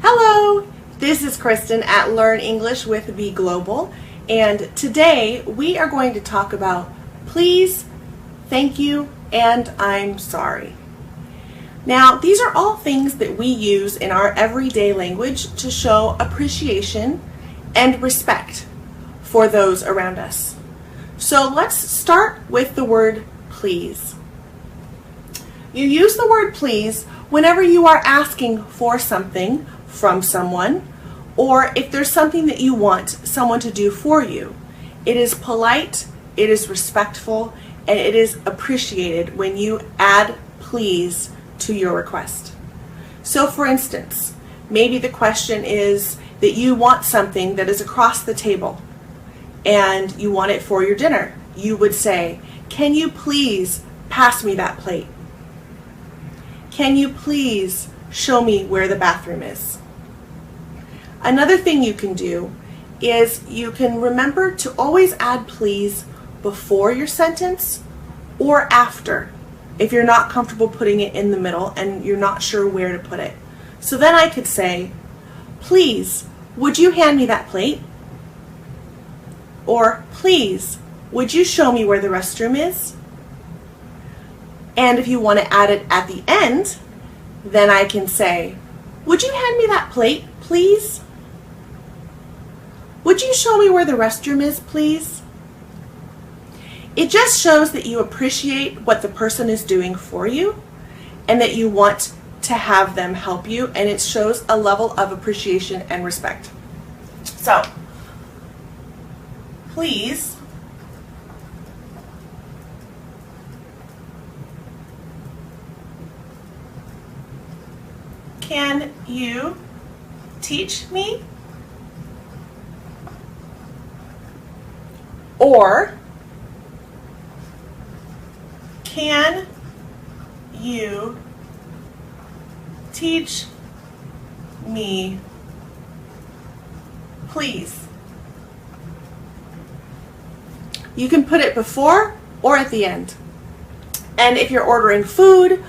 Hello, this is Kristen at Learn English with Be Global, and today we are going to talk about please, thank you, and I'm sorry. Now, these are all things that we use in our everyday language to show appreciation and respect for those around us. So let's start with the word please. You use the word please whenever you are asking for something from someone, or if there's something that you want someone to do for you. It is polite, it is respectful, and it is appreciated when you add please to your request. So for instance, maybe the question is that you want something that is across the table and you want it for your dinner. You would say, "Can you please pass me that plate? Can you please show me where the bathroom is?" Another thing you can do is you can remember to always add please before your sentence or after if you're not comfortable putting it in the middle and you're not sure where to put it. So then I could say, "Please, would you hand me that plate?" Or, "Please, would you show me where the restroom is?" And if you want to add it at the end, then I can say, "Would you hand me that plate, please? Would you show me where the restroom is, please?" It just shows that you appreciate what the person is doing for you and that you want to have them help you, and it shows a level of appreciation and respect. So, please, can you teach me? Or, can you teach me, please? You can put it before or at the end. And if you're ordering food,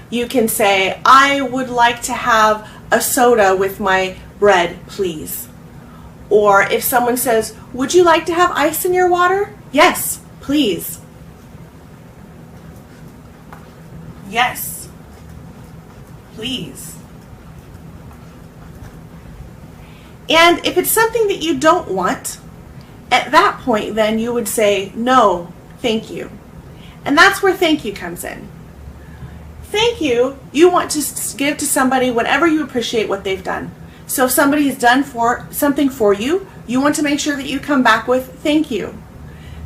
you can say, "I would like to have a soda with my bread, please." Or if someone says, "Would you like to have ice in your water?" "Yes, please." "Yes, please." And if it's something that you don't want, at that point then you would say, "No, thank you." And that's where thank you comes in. Thank you, you want to give to somebody whenever you appreciate what they've done. So if somebody has done something for you, you want to make sure that you come back with thank you.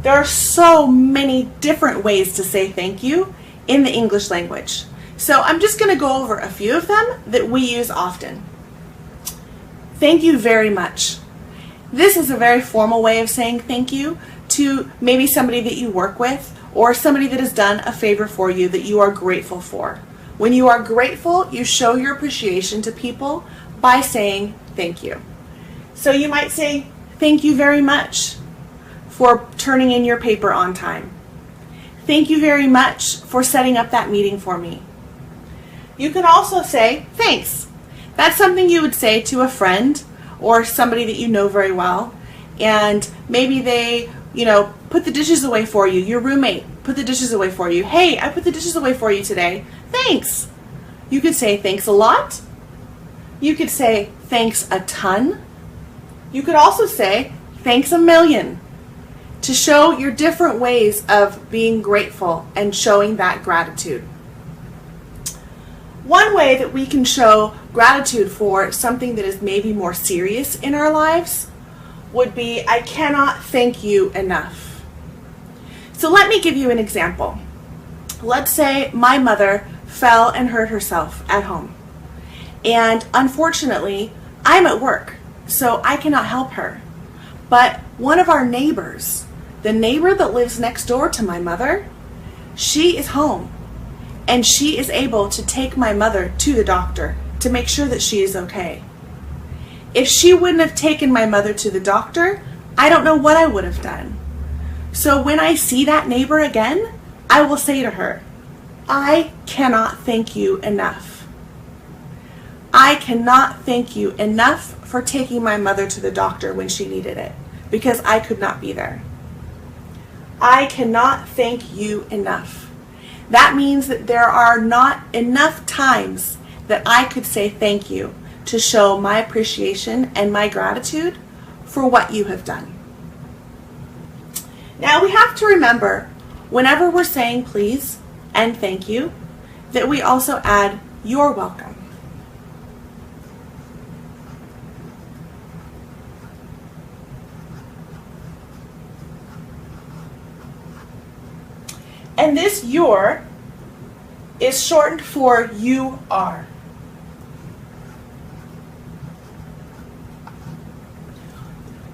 There are so many different ways to say thank you in the English language. So I'm just going to go over a few of them that we use often. Thank you very much. This is a very formal way of saying thank you to maybe somebody that you work with or somebody that has done a favor for you that you are grateful for. When you are grateful, you show your appreciation to people by saying thank you. So you might say, "Thank you very much for turning in your paper on time. Thank you very much for setting up that meeting for me." You can also say thanks. That's something you would say to a friend or somebody that you know very well, and maybe they, put the dishes away for you. Your roommate put the dishes away for you. "Hey, I put the dishes away for you today. Thanks." You could say thanks a lot. You could say thanks a ton. You could also say thanks a million to show your different ways of being grateful and showing that gratitude. One way that we can show gratitude for something that is maybe more serious in our lives would be, "I cannot thank you enough." So let me give you an example. Let's say my mother fell and hurt herself at home. And unfortunately, I'm at work, so I cannot help her. But one of our neighbors, the neighbor that lives next door to my mother, she is home. And she is able to take my mother to the doctor to make sure that she is okay. If she wouldn't have taken my mother to the doctor, I don't know what I would have done. So when I see that neighbor again, I will say to her, "I cannot thank you enough. I cannot thank you enough for taking my mother to the doctor when she needed it, because I could not be there. I cannot thank you enough. That means that there are not enough times that I could say thank you to show my appreciation and my gratitude for what you have done. Now we have to remember, whenever we're saying please and thank you, that we also add you're welcome. And this your is shortened for you are.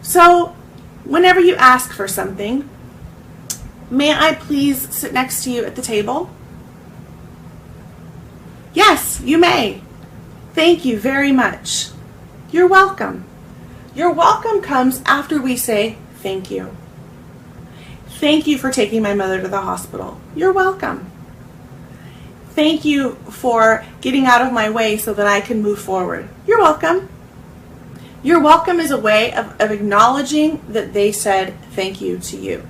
So, whenever you ask for something, may I please sit next to you at the table? Yes, you may. Thank you very much. You're welcome. Your welcome comes after we say thank you. Thank you for taking my mother to the hospital. You're welcome. Thank you for getting out of my way so that I can move forward. You're welcome. Your welcome is a way of acknowledging that they said thank you to you.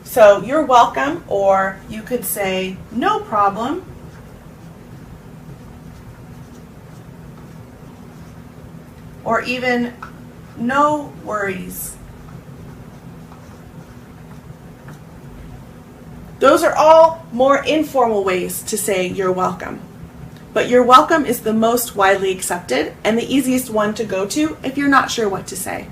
So you're welcome, or you could say no problem. Or even no worries. Those are all more informal ways to say you're welcome. But you're welcome is the most widely accepted and the easiest one to go to if you're not sure what to say.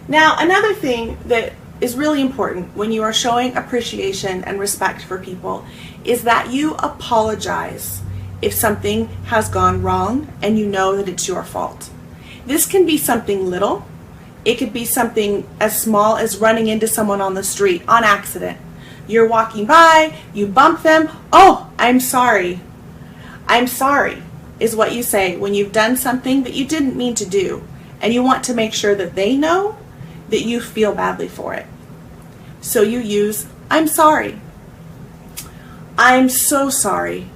Now, another thing that is really important when you are showing appreciation and respect for people is that you apologize if something has gone wrong and you know that it's your fault. This can be something little. It could be something as small as running into someone on the street on accident. You're walking by, you bump them. Oh, I'm sorry. I'm sorry is what you say when you've done something that you didn't mean to do, and you want to make sure that they know that you feel badly for it. So you use I'm sorry. I'm so sorry.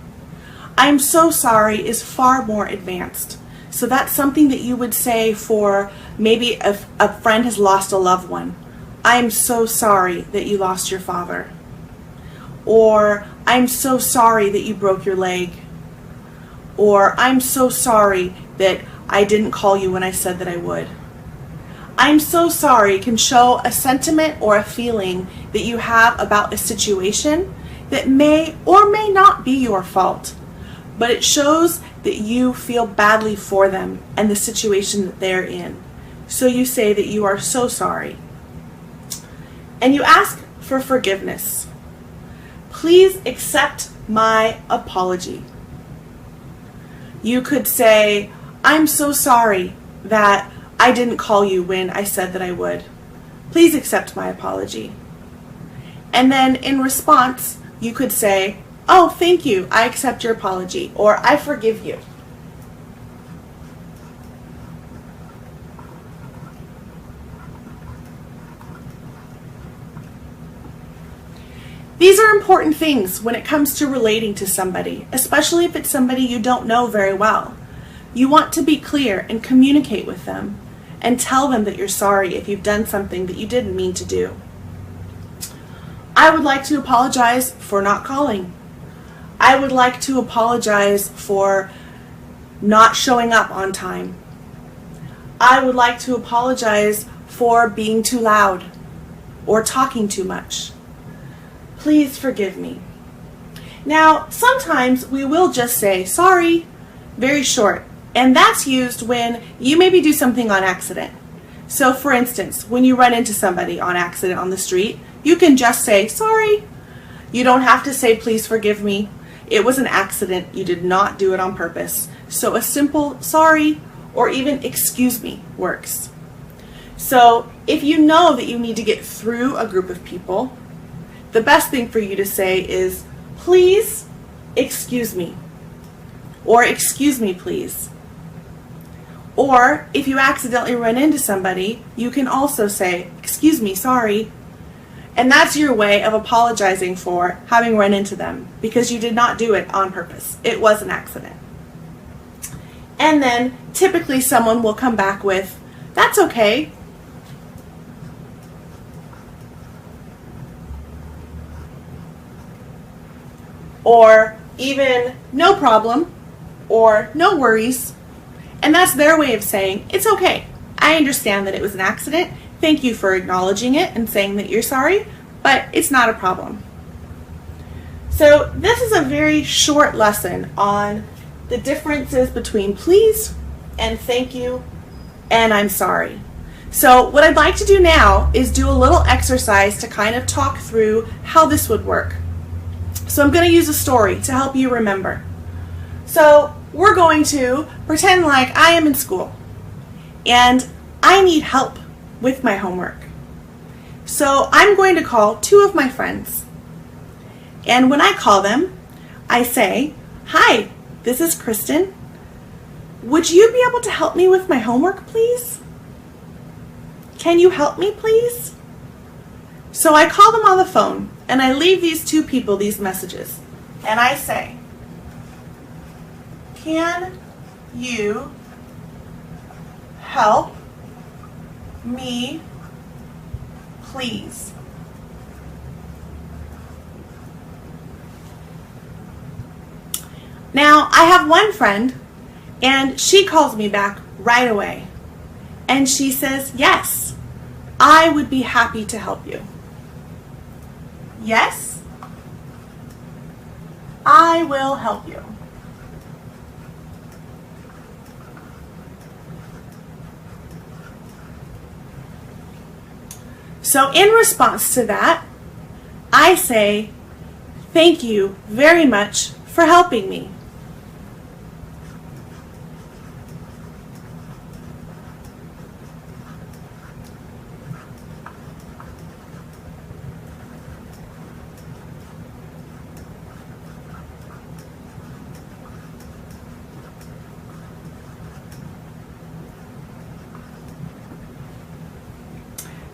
I'm so sorry is far more advanced. So that's something that you would say for maybe if a friend has lost a loved one. I'm so sorry that you lost your father. Or I'm so sorry that you broke your leg. Or I'm so sorry that I didn't call you when I said that I would. I'm so sorry can show a sentiment or a feeling that you have about a situation that may or may not be your fault, but it shows that you feel badly for them and the situation that they're in. So you say that you are so sorry. And you ask for forgiveness. Please accept my apology. You could say, I'm so sorry that I didn't call you when I said that I would. Please accept my apology. And then in response, you could say, oh, thank you, I accept your apology, or I forgive you. These are important things when it comes to relating to somebody, especially if it's somebody you don't know very well. You want to be clear and communicate with them and tell them that you're sorry if you've done something that you didn't mean to do. I would like to apologize for not calling. I would like to apologize for not showing up on time. I would like to apologize for being too loud or talking too much. Please forgive me. Now, sometimes we will just say sorry, very short, and that's used when you maybe do something on accident. So for instance, when you run into somebody on accident on the street, you can just say sorry. You don't have to say please forgive me. It was an accident. You did not do it on purpose. So a simple sorry or even excuse me works. So if you know that you need to get through a group of people, the best thing for you to say is, please excuse me, or excuse me please. Or if you accidentally run into somebody, you can also say, excuse me, sorry. And that's your way of apologizing for having run into them, because you did not do it on purpose. It was an accident. And then typically someone will come back with, that's okay. Or even no problem, or no worries. And that's their way of saying, it's okay. I understand that it was an accident. Thank you for acknowledging it and saying that you're sorry, but it's not a problem. So this is a very short lesson on the differences between please and thank you and I'm sorry. So what I'd like to do now is do a little exercise to kind of talk through how this would work. So I'm going to use a story to help you remember. So we're going to pretend like I am in school and I need help with my homework. So I'm going to call two of my friends. And when I call them, I say, "Hi, this is Kristen. Would you be able to help me with my homework, please? Can you help me, please?" So I call them on the phone and I leave these two people these messages. And I say, "Can you help me, please?" Now, I have one friend, and she calls me back right away. And she says, "Yes, I would be happy to help you." Yes, I will help you. So in response to that, I say, "Thank you very much for helping me."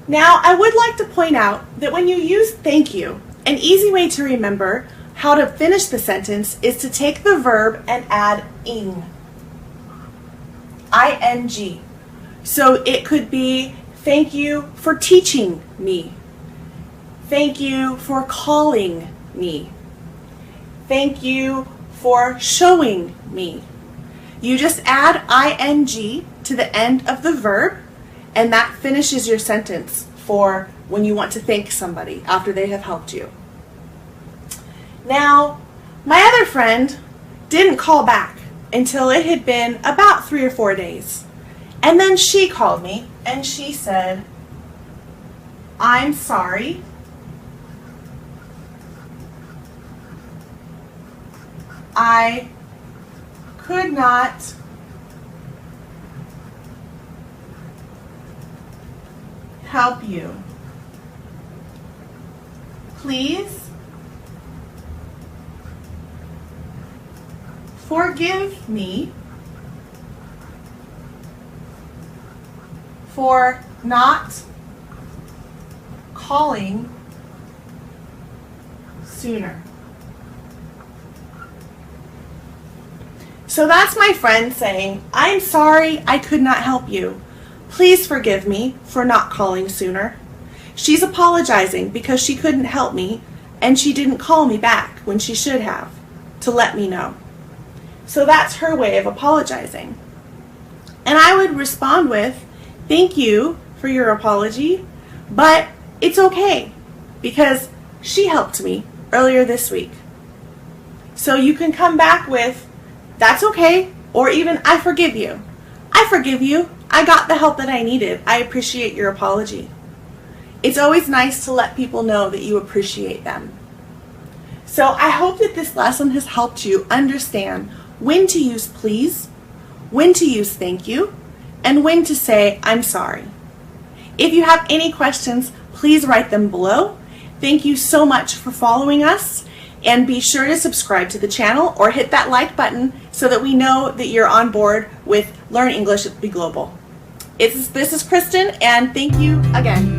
Now, I would like to point out that when you use thank you, an easy way to remember how to finish the sentence is to take the verb and add ing. I-N-G. So it could be, "Thank you for teaching me." "Thank you for calling me." "Thank you for showing me." You just add ing to the end of the verb, and that finishes your sentence for when you want to thank somebody after they have helped you. Now, my other friend didn't call back until it had been about 3 or 4 days. And then she called me and she said, "I'm sorry. I could not help you. Please forgive me for not calling sooner." So that's my friend saying, "I'm sorry I could not help you. Please forgive me for not calling sooner." She's apologizing because she couldn't help me and she didn't call me back when she should have to let me know. So that's her way of apologizing. And I would respond with, "Thank you for your apology, but it's okay because she helped me earlier this week." So you can come back with, "That's okay," or even, "I forgive you. I forgive you. I got the help that I needed. I appreciate your apology." It's always nice to let people know that you appreciate them. So I hope that this lesson has helped you understand when to use please, when to use thank you, and when to say I'm sorry. If you have any questions, please write them below. Thank you so much for following us, and be sure to subscribe to the channel or hit that like button so that we know that you're on board with Learn English at Be Global. This is Kristen, and thank you again.